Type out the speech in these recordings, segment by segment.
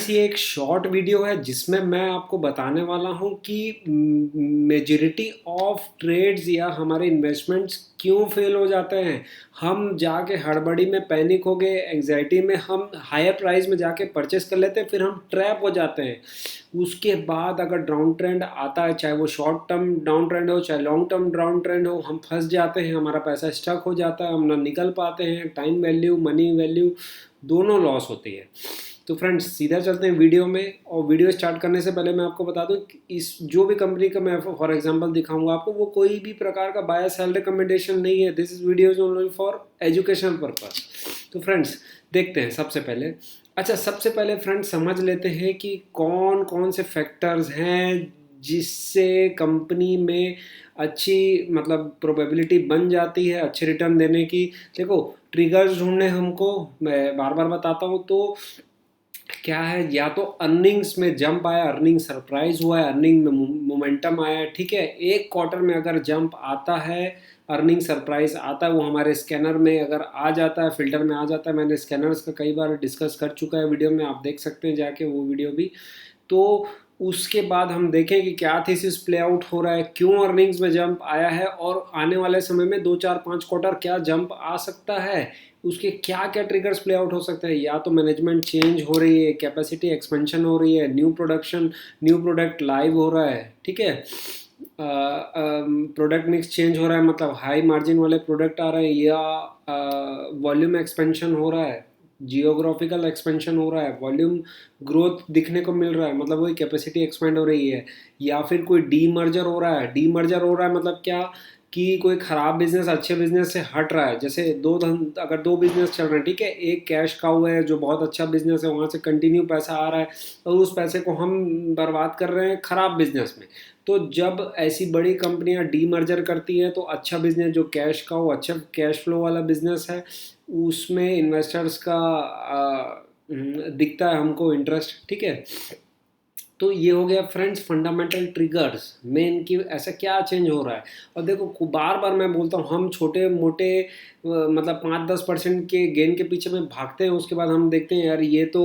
ये एक short video है जिसमें मैं आपको बताने वाला हूं कि मेजॉरिटी ऑफ ट्रेड्स या हमारे इन्वेस्टमेंट्स क्यों फेल हो जाते हैं। हम जाके हड़बड़ी में पैनिक हो गए, एंग्जाइटी में हम हायर प्राइस में जाके परचेस कर लेते हैं, फिर हम ट्रैप हो जाते हैं। उसके बाद अगर डाउन ट्रेंड आता है, चाहे वो शॉर्ट टर्म डाउन ट्रेंड हो चाहे लॉन्ग टर्म डाउन ट्रेंड हो, हम फंस जाते हैं, हमारा पैसा स्टक हो जाता है, हम ना निकल पाते हैं। टाइम वैल्यू, मनी वैल्यू दोनों लॉस होती है। तो फ्रेंड्स सीधा चलते हैं वीडियो में। और वीडियो स्टार्ट करने से पहले मैं आपको बता दूं कि इस जो भी कंपनी का मैं फॉर एग्जांपल दिखाऊंगा आपको, वो कोई भी प्रकार का बाय सेल रिकमेंडेशन नहीं है। This is video only for educational purpose. तो फ्रेंड्स देखते हैं सबसे पहले फ्रेंड्स समझ लेते हैं कि कौन कौन से फैक्टर्स हैं जिससे कंपनी में अच्छी प्रोबेबिलिटी बन जाती है अच्छे रिटर्न देने की। देखो, ट्रिगर्स ढूंढने हमको, मैं बार बार बताता हूँ। तो क्या है, या तो अर्निंग्स में जंप आया, अर्निंग सरप्राइज हुआ है, अर्निंग में मोमेंटम आया है। ठीक है, एक क्वार्टर में अगर जंप आता है, अर्निंग सरप्राइज आता है, वो हमारे स्कैनर में अगर आ जाता है, फिल्टर में आ जाता है। मैंने स्कैनर्स का कई बार डिस्कस कर चुका है वीडियो में, आप देख सकते हैं जाके वो वीडियो भी। तो उसके बाद हम देखें कि क्या थीसिस प्ले आउट हो रहा है, क्यों अर्निंग्स में जंप आया है, और आने वाले समय में 2 4 5 क्वार्टर क्या जंप आ सकता है, उसके क्या क्या ट्रिगर्स प्ले आउट हो सकते हैं। या तो मैनेजमेंट चेंज हो रही है, कैपेसिटी एक्सपेंशन हो रही है, न्यू प्रोडक्ट लाइव हो रहा है। ठीक है, प्रोडक्ट मिक्स चेंज हो रहा है, मतलब हाई मार्जिन वाले प्रोडक्ट आ रहे हैं, या वॉल्यूम एक्सपेंशन हो रहा है, जियोग्राफिकल एक्सपेंशन हो रहा है, वॉल्यूम ग्रोथ दिखने को मिल रहा है, मतलब वही कैपेसिटी एक्सपेंड हो रही है। या फिर कोई डीमर्जर हो रहा है। डीमर्जर हो रहा है मतलब क्या, कि कोई ख़राब बिजनेस अच्छे बिजनेस से हट रहा है। जैसे अगर दो बिजनेस चल रहे हैं, ठीक है, एक कैश काउ है जो बहुत अच्छा बिजनेस है, वहाँ से कंटिन्यू पैसा आ रहा है, और उस पैसे को हम बर्बाद कर रहे हैं ख़राब बिजनेस में। तो जब ऐसी बड़ी कंपनियां डीमर्जर करती हैं, तो अच्छा बिजनेस जो कैश काउ, अच्छा कैश फ्लो वाला बिजनेस है, उसमें इन्वेस्टर्स का दिखता है हमको इंटरेस्ट। ठीक है, तो ये हो गया फ्रेंड्स फंडामेंटल ट्रिगर्स मेन कि ऐसा क्या चेंज हो रहा है। और देखो, बार बार मैं बोलता हूँ, हम छोटे मोटे 5-10% के गेन के पीछे में भागते हैं, उसके बाद हम देखते हैं यार ये तो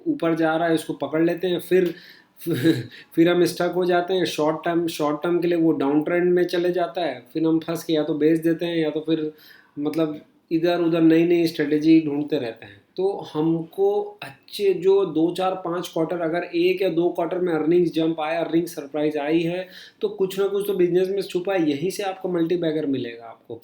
ऊपर जा रहा है, इसको पकड़ लेते हैं, फिर फिर हम स्टक हो जाते हैं। शॉर्ट टर्म के लिए वो डाउन ट्रेंड में चले जाता है, फिर हम फंस के या तो बेच देते हैं, या तो फिर मतलब इधर उधर नई नई स्ट्रेटेजी ढूंढते रहते हैं। तो हमको अच्छे जो 2 4 5 क्वार्टर, अगर एक या दो क्वार्टर में अर्निंग्स जंप आया, अर्निंग सरप्राइज आई है, तो कुछ ना कुछ तो बिजनेस में छुपा है, यहीं से आपको मल्टी बैगर मिलेगा आपको।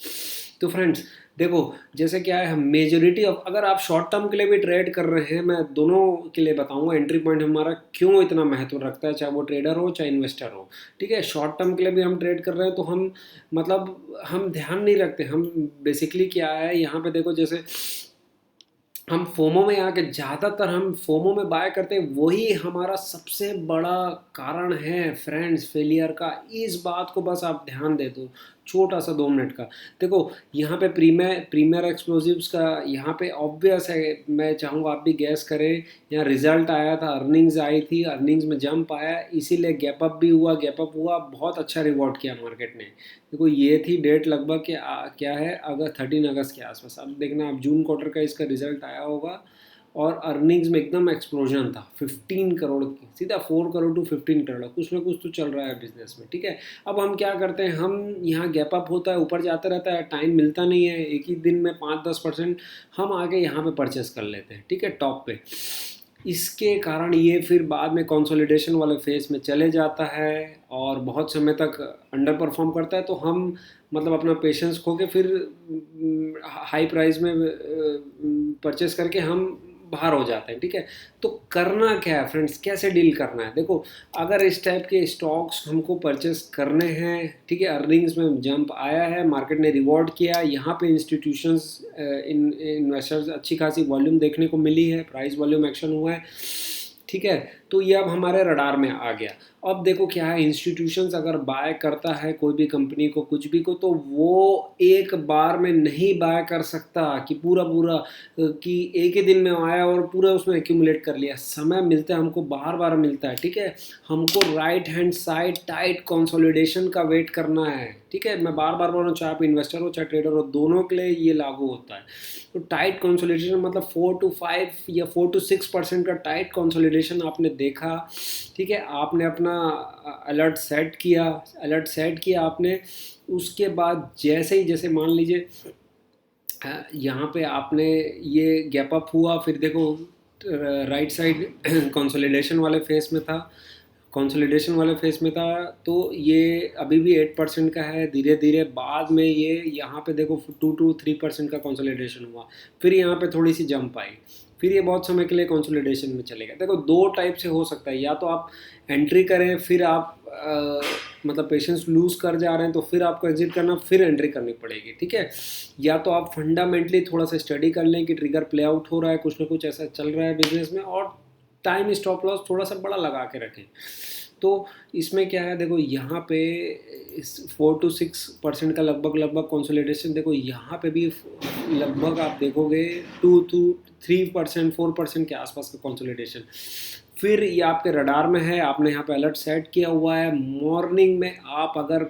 तो फ्रेंड्स देखो, जैसे क्या है, हम मेजोरिटी ऑफ, अगर आप शॉर्ट टर्म के लिए भी ट्रेड कर रहे हैं, मैं दोनों के लिए बताऊंगा एंट्री पॉइंट हमारा क्यों इतना महत्व रखता है, चाहे वो ट्रेडर हो चाहे इन्वेस्टर हो। ठीक है, शॉर्ट टर्म के लिए भी हम ट्रेड कर रहे हैं, तो हम ध्यान नहीं रखते। हम बेसिकली क्या है यहाँ पे देखो, जैसे हम फोमो में आके, ज़्यादातर हम फोमो में बाय करते हैं, वही हमारा सबसे बड़ा कारण है फ्रेंड्स फेलियर का। इस बात को बस आप ध्यान दे दो, छोटा सा 2 मिनट का। देखो, यहाँ पे प्रीमियर एक्सप्लोजिव्स का यहाँ पे ऑब्वियस है, मैं चाहूँगा आप भी गैस करें। यहाँ रिजल्ट आया था, अर्निंग्स आई थी, अर्निंग्स में जंप आया, इसीलिए गैप अप भी हुआ, गैप अप हुआ, बहुत अच्छा रिवॉर्ड किया मार्केट ने। देखो, ये थी डेट लगभग क्या है, अगर 13 अगस्त के आसपास। अब देखना, आप जून क्वार्टर का इसका रिजल्ट आया होगा, और अर्निंग्स में एकदम एक्सप्लोजन था, 15 करोड़ की, सीधा 4 करोड़ टू 15 करोड़, कुछ ना कुछ तो चल रहा है बिजनेस में। ठीक है, अब हम क्या करते हैं, हम यहाँ गैप अप होता है, ऊपर जाता रहता है, टाइम मिलता नहीं है, एक ही दिन में 5-10% हम आके यहाँ पे परचेस कर लेते हैं। ठीक है, टॉप पे। इसके कारण ये फिर बाद में कंसोलिडेशन वाले फेज में चले जाता है, और बहुत समय तक अंडर परफॉर्म करता है। तो हम अपना पेशेंस खो के फिर हाई प्राइस में परचेस करके हम बाहर हो जाते हैं। ठीक है, तो करना क्या है फ्रेंड्स, कैसे डील करना है। देखो, अगर इस टाइप के स्टॉक्स हमको परचेस करने हैं, ठीक है, अर्निंग्स में जंप आया है, मार्केट ने रिवॉर्ड किया, यहाँ पे इंस्टीट्यूशंस इन्वेस्टर्स अच्छी खासी वॉल्यूम देखने को मिली है, प्राइस वॉल्यूम एक्शन हुआ है। ठीक है, तो ये अब हमारे रडार में आ गया। अब देखो क्या है, इंस्टीट्यूशंस अगर बाय करता है कोई भी कंपनी को कुछ भी को, तो वो एक बार में नहीं बाय कर सकता कि पूरा पूरा कि एक ही दिन में आया और पूरा उसमें एक्यूमुलेट कर लिया। समय मिलता है हमको, बार बार मिलता है, ठीक है। हमको right hand side tight consolidation का वेट करना है, ठीक है। मैं बार बार बोल रहा हूँ, चाहे आप इन्वेस्टर हो चाहे ट्रेडर हो, दोनों के लिए ये लागू होता है। तो टाइट कंसोलिडेशन मतलब 4 to 5 या 4 to 6% का टाइट कंसोलिडेशन आपने देखा, ठीक है। आपने अपना अलर्ट सेट किया आपने। उसके बाद जैसे ही, जैसे मान लीजिए यहाँ पे आपने ये गैप अप हुआ, फिर देखो राइट साइड कंसोलिडेशन वाले फेस में था, तो ये अभी भी 8% का है। धीरे धीरे बाद में ये यहाँ पे देखो 2 to 3% का कंसोलिडेशन हुआ, फिर यहाँ पे थोड़ी सी जंप आई, फिर ये बहुत समय के लिए कंसोलिडेशन में चलेगा। देखो दो टाइप से हो सकता है, या तो आप एंट्री करें फिर आप मतलब पेशेंस लूज कर जा रहे हैं तो फिर आपको एग्जिट करना, फिर एंट्री करनी पड़ेगी, ठीक है। या तो आप फंडामेंटली थोड़ा सा स्टडी कर लें कि ट्रिगर प्ले आउट हो रहा है, कुछ ना कुछ ऐसा चल रहा है बिजनेस में, और टाइम स्टॉप लॉस थोड़ा सा बड़ा लगा के रखें। तो इसमें क्या है, देखो यहाँ पे 4 to 6% का लगभग कंसोलिडेशन, देखो यहाँ पे भी लगभग आप देखोगे 2 to 3%, 4% के आसपास का कंसोलिडेशन। फिर ये आपके रडार में है, आपने यहाँ पे अलर्ट सेट किया हुआ है। मॉर्निंग में आप अगर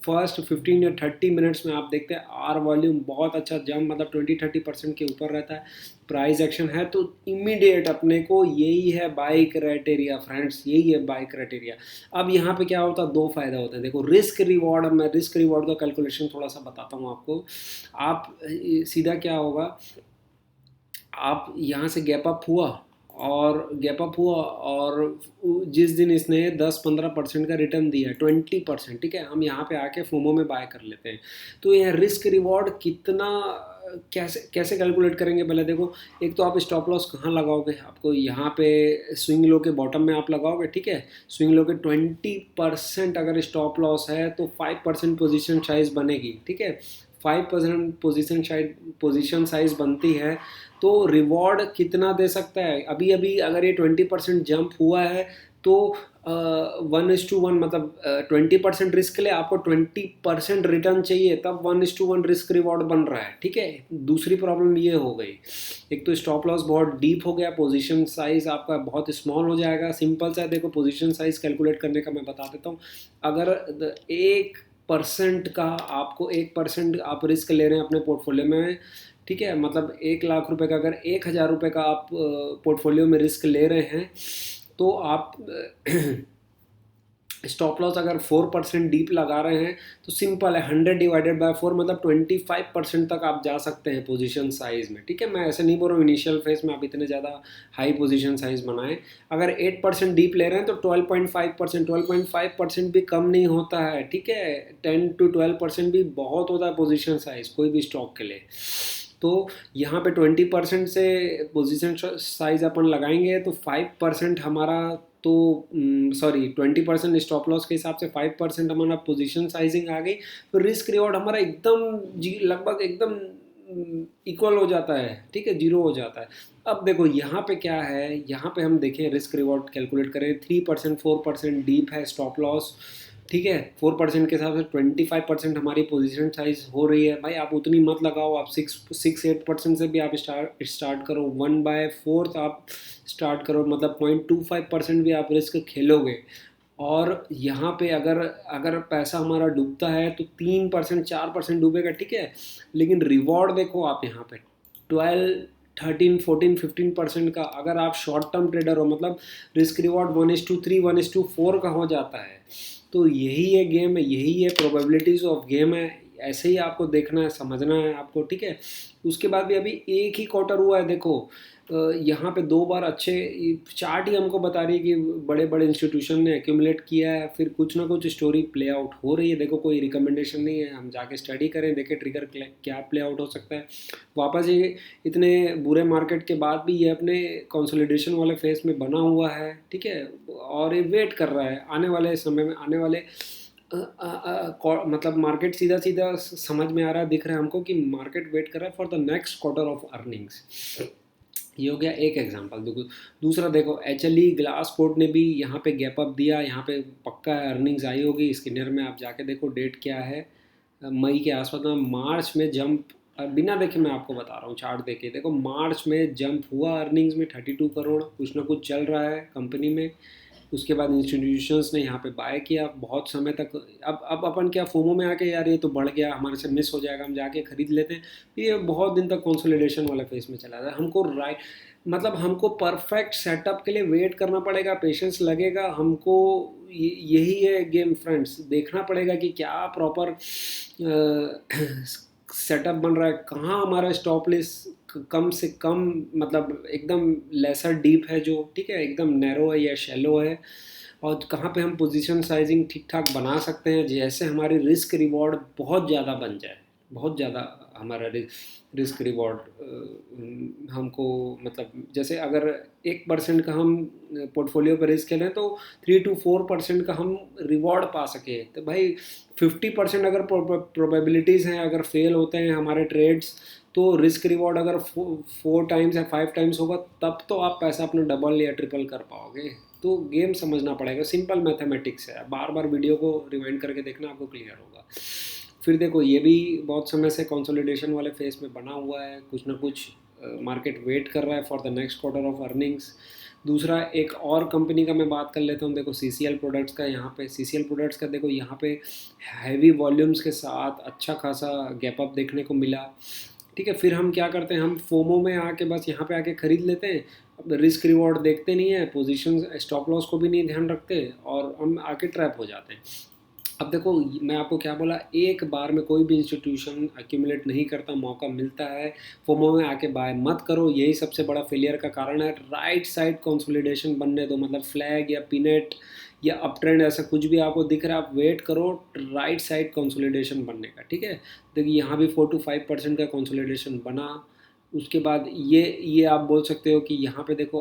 फर्स्ट 15 या 30 मिनट्स में आप देखते हैं आर वॉल्यूम बहुत अच्छा जंप, मतलब 20-30% के ऊपर रहता है, प्राइस एक्शन है, तो इमीडिएट अपने को यही है बाई क्राइटेरिया फ्रेंड्स, यही है बाई क्राइटेरिया। अब यहाँ पे क्या होता है, दो फायदा होते हैं। देखो रिस्क रिवॉर्ड, मैं रिस्क रिवॉर्ड का कैलकुलेशन थोड़ा सा बताता हूँ आपको। आप सीधा क्या होगा, आप यहाँ से गैप अप हुआ और जिस दिन इसने 10-15% का रिटर्न दिया, 20%, ठीक है, हम यहाँ पे आके फोमो में बाय कर लेते हैं। तो यह रिस्क रिवॉर्ड कितना, कैसे कैसे कैलकुलेट करेंगे, पहले देखो। एक तो आप स्टॉप लॉस कहाँ लगाओगे, आपको यहाँ पे स्विंग लो के बॉटम में आप लगाओगे, ठीक है। स्विंग लो के 20% अगर स्टॉप लॉस है तो 5% पोजीशन साइज बनेगी, ठीक है। 5% पोजीशन साइज बनती है, तो रिवॉर्ड कितना दे सकता है। अभी अभी अगर ये 20% जंप हुआ है तो 1:1, मतलब 20% रिस्क ले, आपको 20% रिटर्न चाहिए, तब 1:1 रिस्क रिवॉर्ड बन रहा है, ठीक है। दूसरी प्रॉब्लम ये हो गई, एक तो स्टॉप लॉस बहुत डीप हो गया, पोजीशन साइज आपका बहुत स्मॉल हो जाएगा। सिंपल सा देखो, पोजीशन साइज कैलकुलेट करने का मैं बता देता हूँ। अगर 1% का आपको 1% आप रिस्क ले रहे हैं अपने पोर्टफोलियो में, ठीक है, मतलब 1 लाख रुपए का अगर 1,000 रुपये का आप पोर्टफोलियो में रिस्क ले रहे हैं, तो आप स्टॉप लॉस अगर 4% डीप लगा रहे हैं, तो सिंपल है 100/4, मतलब 25% तक आप जा सकते हैं पोजीशन साइज में, ठीक है। मैं ऐसे नहीं बोल रहा हूँ इनिशियल फेज में आप इतने ज़्यादा हाई पोजीशन साइज बनाएं। अगर 8% डीप ले रहे हैं तो 12.5% भी कम नहीं होता है, ठीक है। 10 to 12% भी बहुत होता है पोजीशन साइज कोई भी स्टॉक के लिए। तो यहाँ पे 20% से पोजीशन साइज अपन लगाएंगे तो 5% हमारा, तो 20% स्टॉप लॉस के हिसाब से 5% हमारा पोजीशन साइजिंग आ गई, तो रिस्क रिवॉर्ड हमारा एकदम लगभग एकदम इक्वल हो जाता है, ठीक है, जीरो हो जाता है। अब देखो यहाँ पे क्या है, यहाँ पे हम देखें रिस्क रिवॉर्ड कैलकुलेट करें, 3% 4% डीप है स्टॉप लॉस, ठीक है। 4% के हिसाब से 25% हमारी पोजीशन साइज हो रही है। भाई आप उतनी मत लगाओ, आप 6-8% से भी आप स्टार्ट करो, 1/4 आप स्टार्ट करो, मतलब 0.25% भी आप रिस्क खेलोगे। और यहाँ पे अगर अगर पैसा हमारा डूबता है तो 3% 4% डूबेगा, ठीक है। लेकिन रिवॉर्ड देखो आप यहाँ पे 12 13 14 15% का, अगर आप शॉर्ट टर्म ट्रेडर हो, मतलब रिस्क रिवॉर्ड 1:3 1:4 का हो जाता है। तो यही है गेम है, यही है प्रोबेबिलिटीज ऑफ गेम है। ऐसे ही आपको देखना है, समझना है आपको, ठीक है। उसके बाद भी अभी एक ही क्वार्टर हुआ है, देखो यहाँ पे 2 बार अच्छे चार्ट ही हमको बता रही है कि बड़े बड़े इंस्टीट्यूशन ने एक्यूमुलेट किया है, फिर कुछ ना कुछ स्टोरी प्ले आउट हो रही है। देखो कोई रिकमेंडेशन नहीं है, हम जाके स्टडी करें, देखें ट्रिगर क्या प्ले आउट हो सकता है। वापस ये इतने बुरे मार्केट के बाद भी ये अपने कंसोलिडेशन वाले फेस में बना हुआ है, ठीक है। और ये वेट कर रहा है आने वाले समय में, आने वाले मतलब मार्केट सीधा सीधा समझ में आ रहा है, दिख रहा है हमको कि मार्केट वेट कर रहा है for the next quarter of earnings. ये हो गया एक एग्जांपल। देखो दूसरा, देखो एचएलई ग्लास कोड ने भी यहाँ पे गैप अप दिया, यहाँ पे पक्का अर्निंग्स आई होगी। स्किनर में आप जाके देखो डेट क्या है, मई के आसपास में, मार्च में जंप, बिना देखे मैं आपको बता रहा हूँ, चार्ट देखे देखो, मार्च में जंप हुआ अर्निंग्स में 32 करोड़, कुछ ना कुछ चल रहा है कंपनी में। उसके बाद इंस्टीट्यूशंस ने यहाँ पे बाय किया बहुत समय तक। अब अपन क्या फोमो में आके यार ये तो बढ़ गया, हमारे से मिस हो जाएगा, हम जाके खरीद लेते हैं। ये बहुत दिन तक कंसोलिडेशन वाले फेस में चला था। हमको राइट, मतलब हमको परफेक्ट सेटअप के लिए वेट करना पड़ेगा, पेशेंस लगेगा हमको। यही है गेम फ्रेंड्स, देखना पड़ेगा कि क्या प्रॉपर सेटअप बन रहा है, कहाँ हमारा स्टॉप लिस्ट कम से कम, मतलब एकदम लेसर डीप है जो, ठीक है, एकदम नैरो है या शैलो है, और कहाँ पे हम पोजीशन साइजिंग ठीक ठाक बना सकते हैं जैसे हमारी रिस्क रिवॉर्ड बहुत ज़्यादा बन जाए, बहुत ज़्यादा हमारा रिस्क रिवॉर्ड हमको, मतलब जैसे अगर 1% का हम पोर्टफोलियो पर रिस्क लें तो 3 to 4% का हम रिवॉर्ड पा सके। तो भाई 50% अगर प्रोबेबिलिटीज़ हैं, अगर फेल होते हैं हमारे ट्रेड्स, तो रिस्क रिवॉर्ड अगर 4 टाइम्स या 5 टाइम्स होगा, तब तो आप पैसा अपना डबल या ट्रिपल कर पाओगे। तो गेम समझना पड़ेगा, सिंपल मैथमेटिक्स है, बार बार वीडियो को रिवाइंड करके देखना, आपको क्लियर होगा। फिर देखो ये भी बहुत समय से कंसोलिडेशन वाले फेस में बना हुआ है, कुछ ना कुछ मार्केट वेट कर रहा है for the next quarter of earnings. दूसरा एक और कंपनी का मैं बात कर लेता हूँ, देखो सीसीएल प्रोडक्ट्स का। यहाँ पे सीसीएल प्रोडक्ट्स का देखो, यहाँ पे हैवी वॉल्यूम्स के साथ अच्छा खासा गैप अप देखने को मिला, ठीक है। फिर हम क्या करते हैं, हम फोमो में आके बस यहाँ पे आके खरीद लेते हैं, अब रिस्क रिवॉर्ड देखते नहीं है, पोजीशन स्टॉप लॉस को भी नहीं ध्यान रखते, और हम आके ट्रैप हो जाते हैं। अब देखो मैं आपको क्या बोला, एक बार में कोई भी इंस्टीट्यूशन एक्यूमुलेट नहीं करता, मौका मिलता है, फोमो में आके बाय मत करो, यही सबसे बड़ा फेलियर का कारण है। राइट साइड कंसोलिडेशन बनने दो, मतलब फ्लैग या पिनेट या अप ट्रेंड ऐसा कुछ भी आपको दिख रहा है, आप वेट करो राइट साइड कंसोलिडेशन बनने का, ठीक है। देखिए यहाँ भी 4 to 5% का कंसोलिडेशन बना। उसके बाद ये आप बोल सकते हो कि यहाँ पे देखो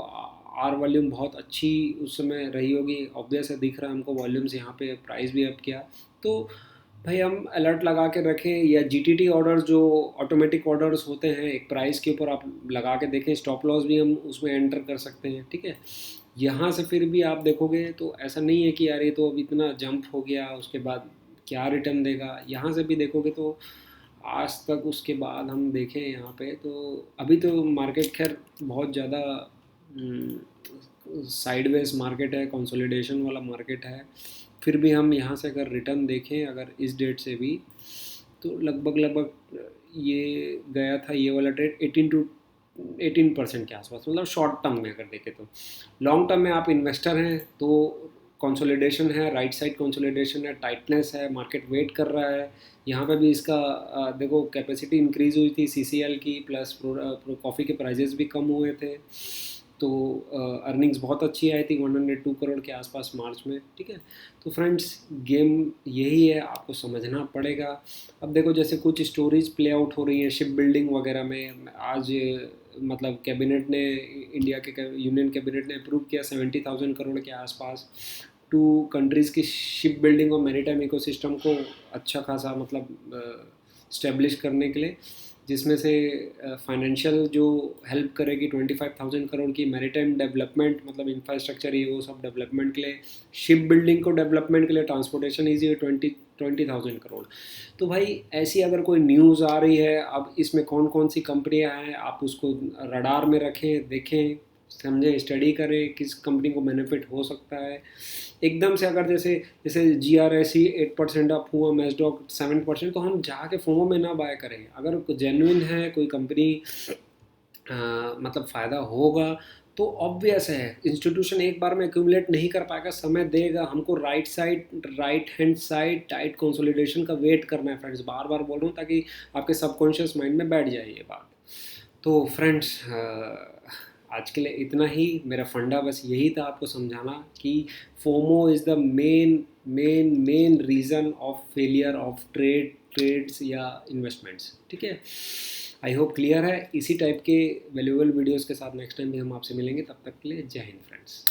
आर वॉल्यूम बहुत अच्छी उस समय रही होगी, ऑब्वियस है, दिख रहा है हमको वॉल्यूम्स, यहाँ पे प्राइस भी अप किया। तो भाई हम अलर्ट लगा के रखें, या जीटीटी ऑर्डर्स जो ऑटोमेटिक ऑर्डर्स होते हैं, एक प्राइस के ऊपर आप लगा के देखें, स्टॉप लॉस भी हम उसमें एंटर कर सकते हैं, ठीक है। यहाँ से फिर भी आप देखोगे तो ऐसा नहीं है कि यार ये तो अब इतना जंप हो गया, उसके बाद क्या रिटर्न देगा। यहाँ से भी देखोगे तो आज तक, उसके बाद हम देखें यहाँ पे तो अभी तो मार्केट खैर बहुत ज़्यादा साइडवेज मार्केट है, कंसोलिडेशन वाला मार्केट है। फिर भी हम यहाँ से अगर रिटर्न देखें, अगर इस डेट से भी, तो लगभग लगभग ये गया था ये वाला ट्रेड 18% के आसपास, मतलब शॉर्ट टर्म में अगर देखें तो। लॉन्ग टर्म में आप इन्वेस्टर हैं तो कंसोलिडेशन है, राइट साइड कंसोलिडेशन है, टाइटनेस है, मार्केट वेट कर रहा है। यहाँ पे भी इसका देखो कैपेसिटी इंक्रीज़ हुई थी सीसीएल की, प्लस कॉफ़ी के प्राइजेस भी कम हुए थे, तो अर्निंग्स बहुत अच्छी आई थी 102 करोड़ के आसपास मार्च में, ठीक है। तो फ्रेंड्स गेम यही है, आपको समझना पड़ेगा। अब देखो जैसे कुछ स्टोरीज प्ले आउट हो रही हैं शिप बिल्डिंग वगैरह में, आज मतलब कैबिनेट ने, इंडिया के यूनियन कैबिनेट ने अप्रूव किया 70,000 करोड़ के आसपास टू कंट्रीज़ की शिप बिल्डिंग और मैरीटाइम इकोसिस्टम को अच्छा खासा मतलब स्टेब्लिश करने के लिए, जिसमें से फाइनेंशियल जो हेल्प करेगी 25,000 करोड़ की, मैरीटाइम डेवलपमेंट मतलब इंफ्रास्ट्रक्चर ये वो सब डेवलपमेंट के लिए, शिप बिल्डिंग को डेवलपमेंट के लिए, ट्रांसपोर्टेशन ईजी है 20,000 करोड़। तो भाई ऐसी अगर कोई न्यूज़ आ रही है, अब इसमें कौन कौन सी कंपनियां हैं, आप उसको रडार में रखें, देखें, समझें, स्टडी करें किस कंपनी को बेनिफिट हो सकता है। एकदम से अगर जैसे जैसे जी आर एस ही 8% अप हुआ, मैसडॉक 7%, तो हम जाके फोमो में ना बाय करें। अगर जेन्युइन है कोई कंपनी, मतलब फ़ायदा होगा, तो ऑब्वियस है इंस्टीट्यूशन एक बार में एक्यूमुलेट नहीं कर पाएगा, समय देगा हमको। Right hand side tight consolidation का वेट करना है फ्रेंड्स, बार बार बोल रहा हूँ ताकि आपके सबकॉन्शियस माइंड में बैठ जाए ये बात। तो फ्रेंड्स आज के लिए इतना ही, मेरा फंडा बस यही था आपको समझाना कि FOMO is the main reason of failure of trades या इन्वेस्टमेंट्स, ठीक है। आई होप क्लियर है। इसी टाइप के वैल्यूएबल वीडियोस के साथ नेक्स्ट टाइम भी हम आपसे मिलेंगे, तब तक के लिए जय हिंद फ्रेंड्स।